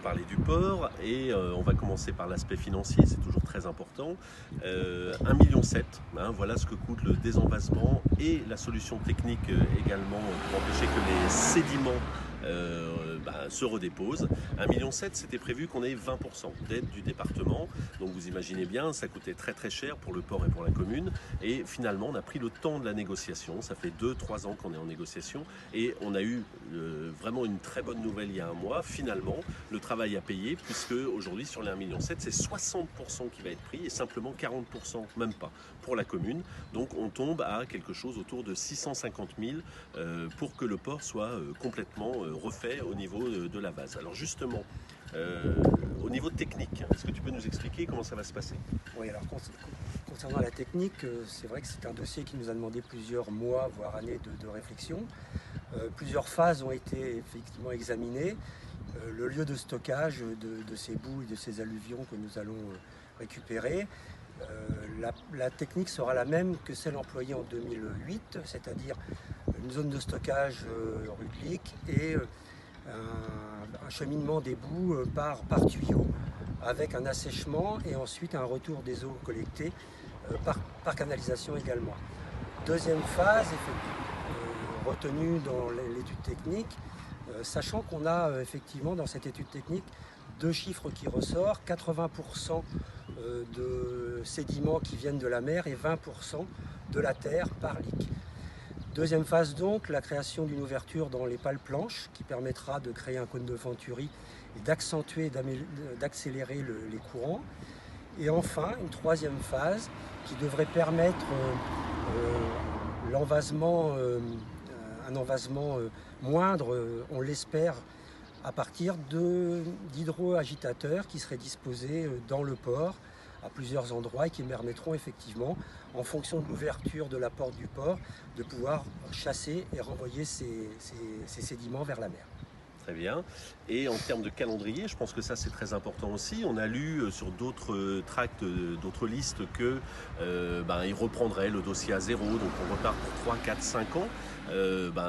parler du port et on va commencer par l'aspect financier, c'est toujours très important. 1,7 million, hein, voilà ce que coûte le désenvasement et la solution technique également pour empêcher que les sédiments se redéposent. 1,7 million, c'était prévu qu'on ait 20% d'aide du département. Donc vous imaginez bien, ça coûtait très très cher pour le port et pour la commune. Et finalement, on a pris le temps de la négociation. Ça fait 2-3 ans qu'on est en négociation. Et on a eu vraiment une très bonne nouvelle il y a un mois. Finalement, le travail a payé, puisque aujourd'hui, sur les 1,7 million, c'est 60% qui va être pris et simplement 40%, même pas, pour la commune. Donc on tombe à quelque chose autour de 650 000 pour que le port soit complètement refait au niveau de la vase. Alors justement, au niveau technique, est-ce que tu peux nous expliquer comment ça va se passer? Oui, alors concernant la technique, c'est vrai que c'est un dossier qui nous a demandé plusieurs mois, voire années de réflexion. Plusieurs phases ont été effectivement examinées. Le lieu de stockage de ces boues et de ces alluvions que nous allons récupérer, la technique sera la même que celle employée en 2008, c'est-à-dire une zone de stockage rudlique et un cheminement des boues par tuyau, avec un assèchement et ensuite un retour des eaux collectées par canalisation également. Deuxième phase, retenue dans l'étude technique, sachant qu'on a effectivement dans cette étude technique deux chiffres qui ressortent, 80% de sédiments qui viennent de la mer et 20% de la terre par lique. Deuxième phase donc, la création d'une ouverture dans les pales planches qui permettra de créer un cône de Venturi et d'accentuer, d'accélérer les courants. Et enfin, une troisième phase qui devrait permettre un envasement moindre, on l'espère, à partir d'hydroagitateurs qui seraient disposés dans le port à plusieurs endroits et qui permettront effectivement, en fonction de l'ouverture de la porte du port, de pouvoir chasser et renvoyer ces sédiments vers la mer. Très bien. Et en termes de calendrier, je pense que ça c'est très important aussi. On a lu sur d'autres tracts, d'autres listes que il reprendrait le dossier à zéro, donc on repart pour 3, 4, 5 ans.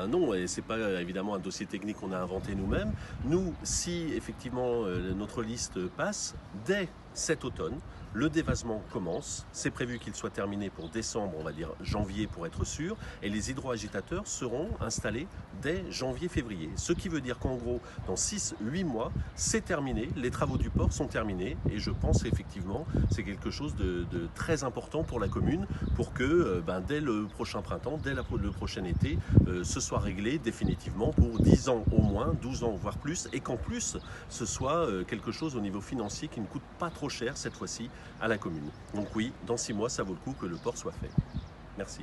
Non, et c'est pas évidemment un dossier technique qu'on a inventé nous-mêmes. Nous, si effectivement notre liste passe, dès cet automne, le dévasement commence. C'est prévu qu'il soit terminé pour décembre, on va dire janvier pour être sûr, et les hydroagitateurs seront installés dès janvier-février. Ce qui veut dire qu'en gros, dans 6-8 mois, c'est terminé, les travaux du port sont terminés, et je pense effectivement c'est quelque chose de très important pour la commune, pour que dès le prochain printemps, dès le prochain été, ce soit réglé définitivement pour 10 ans au moins, 12 ans voire plus, et qu'en plus ce soit quelque chose au niveau financier qui ne coûte pas trop cher cette fois-ci à la commune. Donc oui, dans 6 mois, ça vaut le coup que le port soit fait. Merci.